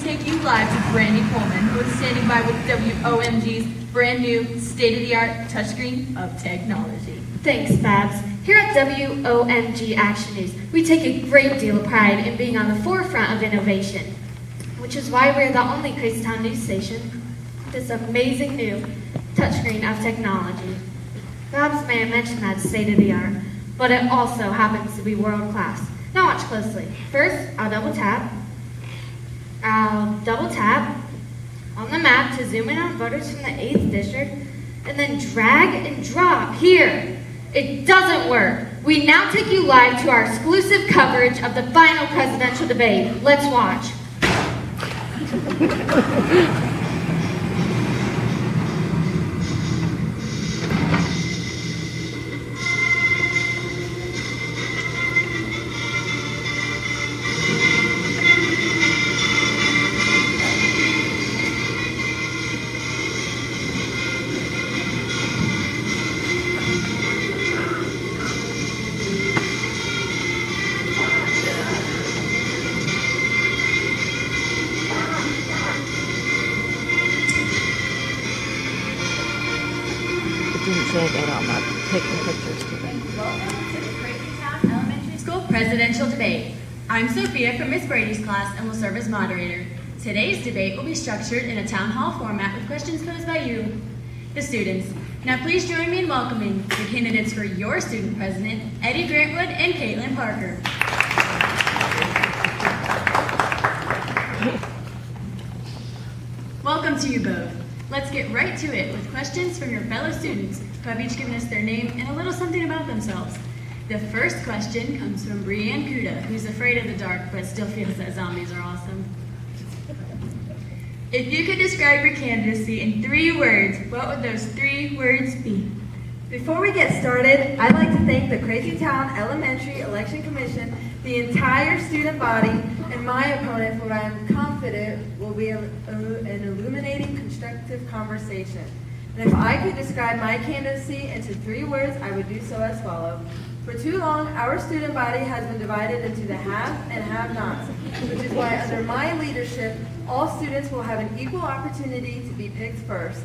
Take you live to Brandy Coleman, who is standing by with WOMG's brand new state-of-the-art touchscreen of technology. Thanks, Babs. Here at WOMG Action News, we take a great deal of pride in being on the forefront of innovation, which is why we're the only Crazytown news station with this amazing new touchscreen of technology. Babs may have mentioned that it's state-of-the-art, but it also happens to be world-class. Now watch closely. First, I'll double tap on the map to zoom in on voters from the 8th district, and then drag and drop here. It doesn't work. We now take you live to our exclusive coverage of the final presidential debate. Let's watch. Welcome to the Crazytown Elementary School Presidential Debate. I'm Sophia from Miss Brady's class and will serve as moderator. Today's debate will be structured in a town hall format with questions posed by you, the students. Now please join me in welcoming the candidates for your student president, Eddie Grantwood and Caitlin Parker. Welcome to you both. Let's get right to it with questions from your fellow students who have each given us their name and a little something about themselves. The first question comes from Brianne Kuda, who's afraid of the dark but still feels that zombies are awesome. If you could describe your candidacy in 3 words, what would those 3 words be? Before we get started, I'd like to thank the Crazytown Elementary Election Commission, the entire student body, and my opponent for what I am confident will be an illuminating, constructive conversation. And if I could describe my candidacy into 3 words, I would do so as follows. For too long, our student body has been divided into the have and have-nots, which is why under my leadership, all students will have an equal opportunity to be picked first.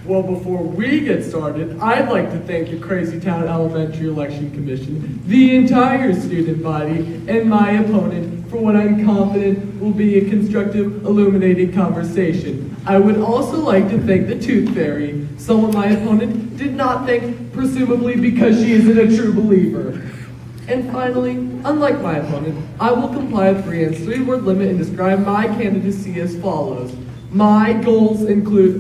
Well, before we get started, I'd like to thank the Crazytown Elementary Election Commission, the entire student body, and my opponent for what I'm confident will be a constructive, illuminating conversation. I would also like to thank the Tooth Fairy, someone my opponent did not thank, presumably because she isn't a true believer. And finally, unlike my opponent, I will comply with Brianne's 3-word limit and describe my candidacy as follows. My goals include...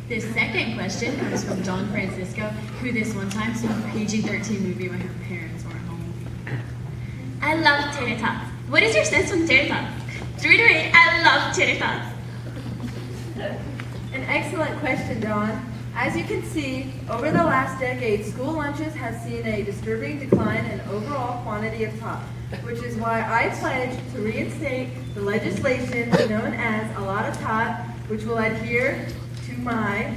The second question comes from Dawn Francisco, who this one time saw a PG-13 movie when her parents weren't home. I love tater tots. What is your sense on tater tots? 3 to 8, I love tater tots. An excellent question, Dawn. As you can see, over the last decade, school lunches have seen a disturbing decline in overall quantity of tots, which is why I pledge to reinstate the legislation known as a lot of tot, which will adhere to my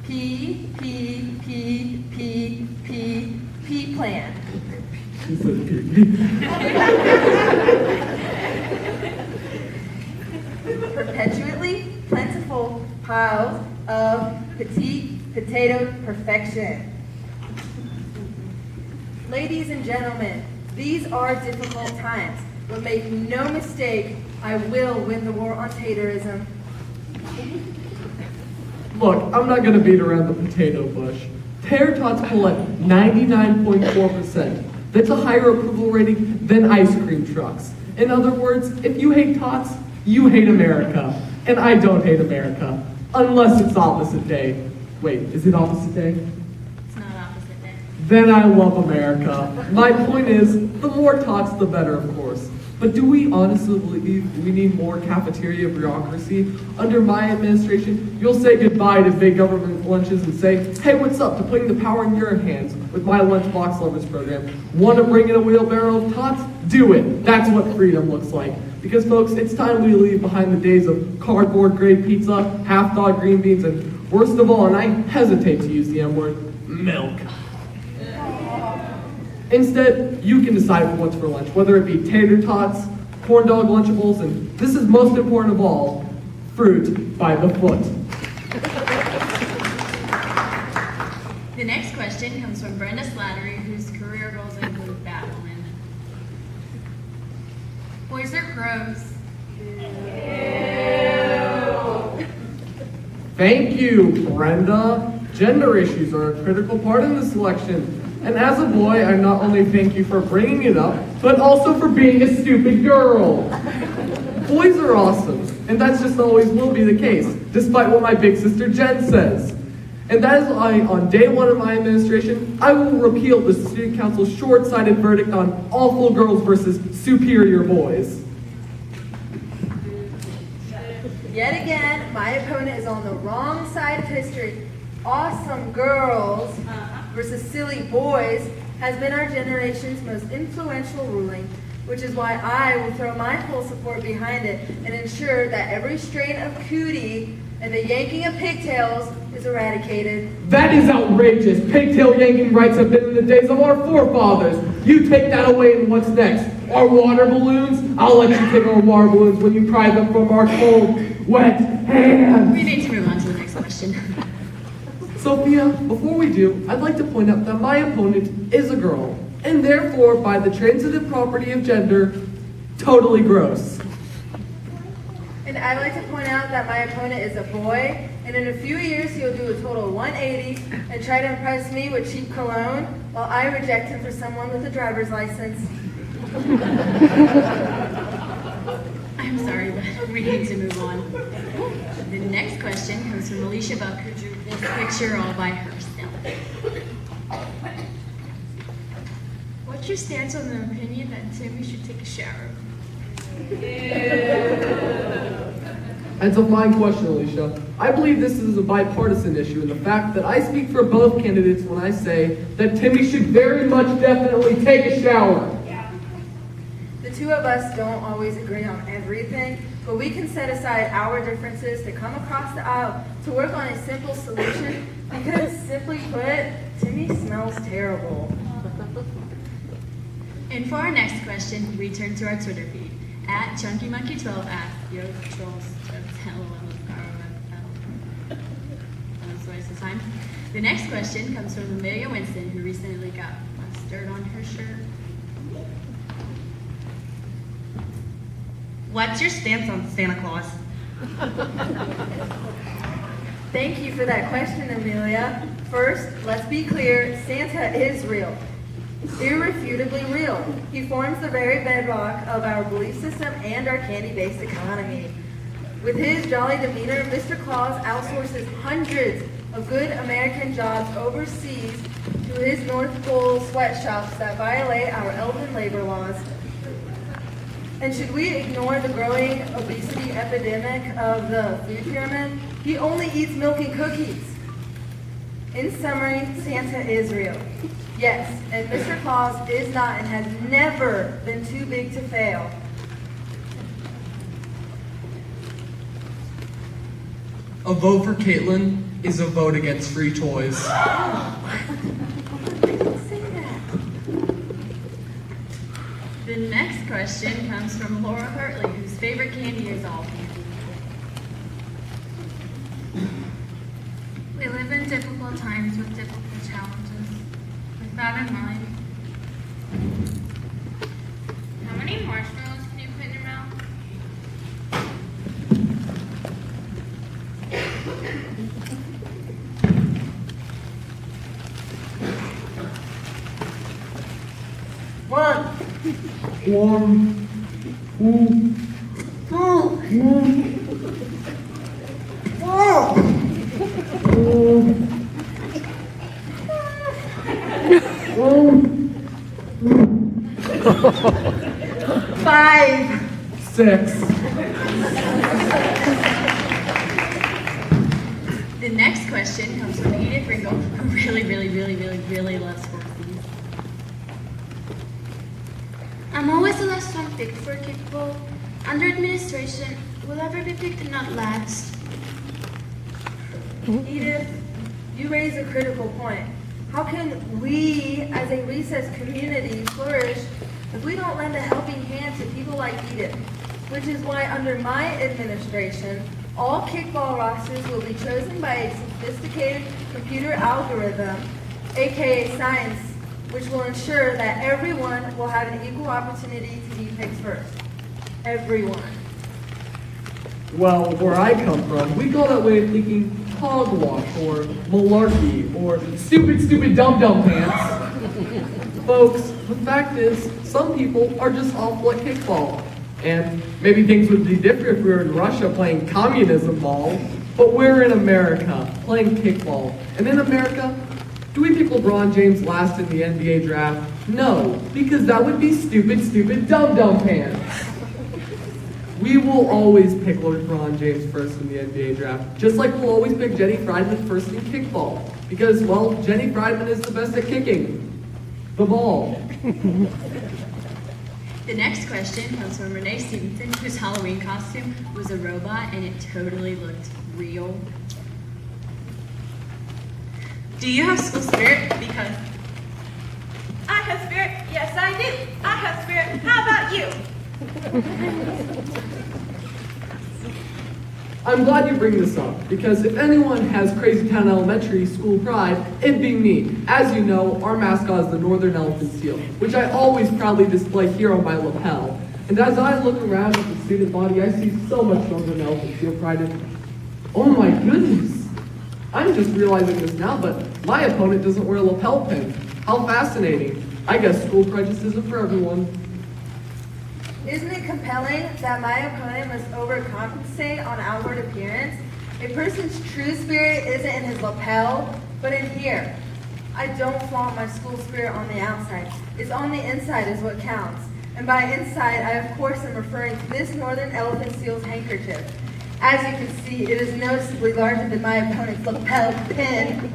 P plan. Perpetually plentiful piles of petite potato perfection. Ladies and gentlemen, these are difficult times, but make no mistake, I will win the war on taterism. Look, I'm not going to beat around the potato bush. Tater tots pull at 99.4%. That's a higher approval rating than ice cream trucks. In other words, if you hate tots, you hate America. And I don't hate America. Unless it's opposite day. Wait, is it opposite day? It's not opposite day. Then I love America. My point is, the more tots, the better, of course. But do we honestly believe we need more cafeteria bureaucracy? Under my administration, you'll say goodbye to big government lunches and say, hey, what's up to putting the power in your hands with my lunchbox lovers program. Want to bring in a wheelbarrow of tots? Do it. That's what freedom looks like. Because folks, it's time we leave behind the days of cardboard grade pizza, half-thawed green beans, and Worst of all, and I hesitate to use the M word, milk. Instead, you can decide what's for lunch, whether it be tater tots, corn dog Lunchables, and this is most important of all, fruit by the foot. The next question comes from Brenda Slattery, whose career goals include Batwoman. Boys are crows. Thank you, Brenda. Gender issues are a critical part in this election. And as a boy, I not only thank you for bringing it up, but also for being a stupid girl. Boys are awesome, and that's just always will be the case, despite what my big sister Jen says. And that is why, on day one of my administration, I will repeal the student council's short-sighted verdict on awful girls versus superior boys. Yet again, my opponent is on the wrong side of history. Awesome girls versus silly boys has been our generation's most influential ruling, which is why I will throw my full support behind it and ensure that every strain of cootie and the yanking of pigtails is eradicated. That is outrageous. Pigtail yanking rights have been in the days of our forefathers. You take that away and what's next? Our water balloons? I'll let you take our water balloons when you pry them from our cold, wet hands. We need to move on to the next question. Sophia, before we do, I'd like to point out that my opponent is a girl, and therefore, by the transitive property of gender, totally gross. And I'd like to point out that my opponent is a boy, and in a few years he'll do a total 180 and try to impress me with cheap cologne, while I reject him for someone with a driver's license. I'm sorry, but we need to move on. The next question comes from Alicia Buck, who drew this picture all by herself. What's your stance on the opinion that Timmy should take a shower? That's a fine question, Alicia. I believe this is a bipartisan issue in the fact that I speak for both candidates when I say that Timmy should very much definitely take a shower. The two of us don't always agree on everything, but we can set aside our differences to come across the aisle to work on a simple solution because, simply put, Timmy smells terrible. And for our next question, we turn to our Twitter feed. At ChunkyMonkey12 asks, Yo, trolls, waste of time. The next question comes from Amelia Winston, who recently got mustard on her shirt. What's your stance on Santa Claus? Thank you for that question, Amelia. First, let's be clear, Santa is real. Irrefutably real. He forms the very bedrock of our belief system and our candy-based economy. With his jolly demeanor, Mr. Claus outsources hundreds of good American jobs overseas to his North Pole sweatshops that violate our elven labor laws. And should we ignore the growing obesity epidemic of the food pyramid? He only eats milk and cookies. In summary, Santa is real. Yes, and Mr. Claus is not and has never been too big to fail. A vote for Caitlin is a vote against free toys. I didn't say that. The next question comes from Laura Hartley, whose favorite candy is all candy. We live in difficult times with difficult challenges. With that in mind, how many marshmallows can you put in your mouth? One. Five. 6. The next question comes from Edith Ringo, who really loves horses. I'm always the last one picked for kickball. Under administration, will ever be picked and not last. Edith, you raise a critical point. How can we, as a recess community, flourish if we don't lend a helping hand to people like Edith? Which is why under my administration, all kickball rosters will be chosen by a sophisticated computer algorithm, aka science, which will ensure that everyone will have an equal opportunity to be picked first. Everyone. Well, where I come from, we call that way of thinking hogwash or malarkey or stupid dum-dum pants. Folks, the fact is, some people are just awful at kickball. And maybe things would be different if we were in Russia playing communism ball, but we're in America playing kickball. And in America, do we pick LeBron James last in the NBA draft? No, because that would be stupid dum-dum pants. We will always pick LeBron James first in the NBA draft, just like we'll always pick Jenny Friedman first in kickball. Because, well, Jenny Friedman is the best at kicking the ball. The next question comes from Renee Stevenson, whose Halloween costume was a robot and it totally looked real. Do you have school spirit? Because I have spirit. Yes, I do. I have spirit. How about you? I'm glad you bring this up, because if anyone has Crazytown Elementary school pride, it'd be me. As you know, our mascot is the Northern Elephant Seal, which I always proudly display here on my lapel. And as I look around at the student body, I see so much Northern Elephant Seal pride in. Oh my goodness! I'm just realizing this now, but my opponent doesn't wear a lapel pin. How fascinating. I guess school pride just isn't for everyone. Isn't it compelling that my opponent must overcompensate on outward appearance? A person's true spirit isn't in his lapel, but in here. I don't flaunt my school spirit on the outside. It's on the inside is what counts. And by inside, I of course am referring to this Northern Elephant Seal's handkerchief. As you can see, it is noticeably larger than my opponent's lapel pin.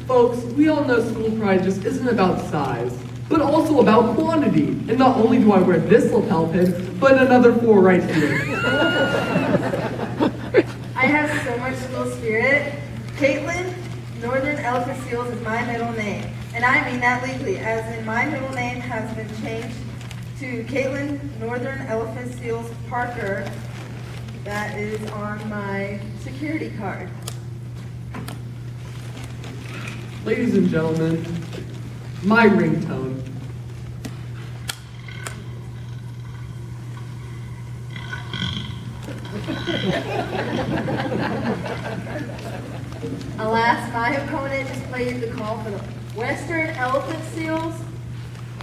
Folks, we all know school pride just isn't about size, but also about quantity. And not only do I wear this lapel pin, but another 4 right here. I have so much school spirit. Caitlin Northern Elephant Seals is my middle name. And I mean that legally, as in my middle name has been changed to Caitlin Northern Elephant Seals Parker. That is on my security card. Ladies and gentlemen, my ringtone. Alas, my opponent just played the call for the Western Elephant Seals.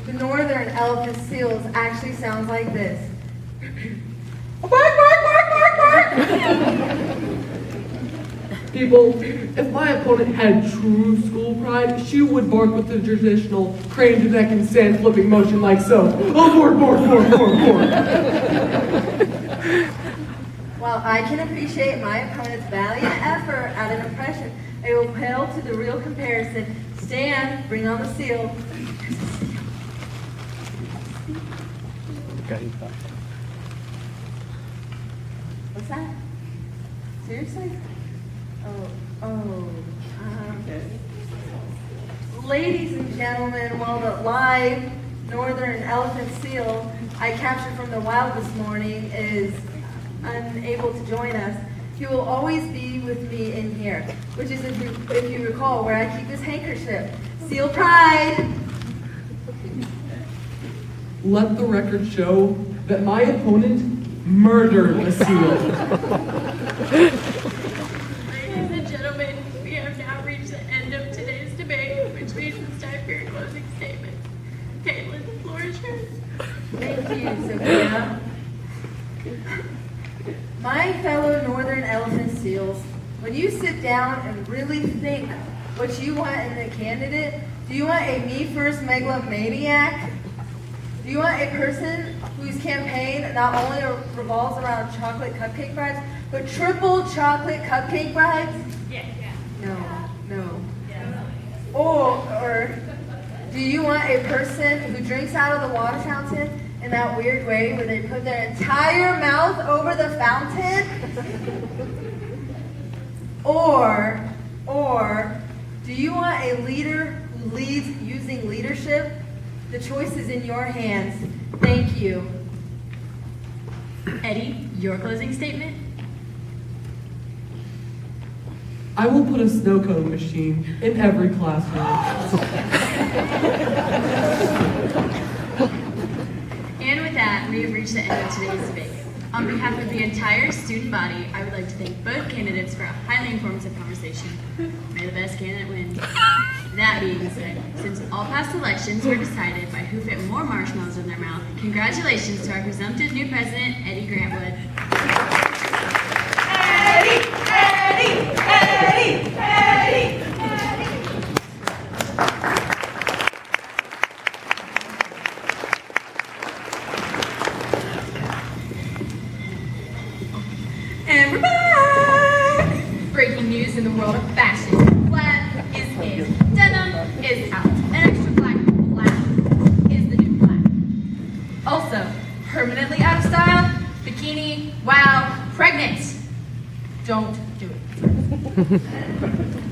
The Northern Elephant Seals actually sounds like this. Bark, bark, bark, bark, bark! People, if my opponent had true school pride, she would bark with the traditional crane to neck and sand flipping motion like so. Oh, bark, bark, bark, bark, bark. While I can appreciate my opponent's valiant effort at an impression, I will pale to the real comparison. Stan, bring on the seal. What's that? Seriously? Ladies and gentlemen, while the live Northern Elephant Seal I captured from the wild this morning is unable to join us, he will always be with me in here, which is, if you recall, where I keep this handkerchief. Seal pride! Let the record show that my opponent murdered a seal. Ladies and gentlemen, we have now reached the end of today's debate, which means it's time for your closing statement. Caitlin, the floor is yours. Thank you, Sophia. My fellow Northern Elephant Seals, when you sit down and really think what you want in a candidate, do you want a me-first megalomaniac? Do you want a person whose campaign not only revolves around chocolate cupcake bribes, but triple chocolate cupcake bribes? Yeah. No. Or do you want a person who drinks out of the water fountain in that weird way where they put their entire mouth over the fountain? Or do you want a leader who leads using leadership? The choice is in your hands. Thank you. Eddie, your closing statement? I will put a snow cone machine in every classroom. And with that, we have reached the end of today's debate. On behalf of the entire student body, I would like to thank both candidates for a highly informative conversation. May the best candidate win. That being said, since all past elections were decided by who fit more marshmallows in their mouth, congratulations to our presumptive new president, Eddie Grantwood. Eddie, Eddie, Eddie, Eddie, Eddie. And we're back! Breaking news in the world of fashion. Plaid is in. Denim is out. An extra black is the new black. Also, permanently out of style, bikini, wow, pregnant. Don't do it.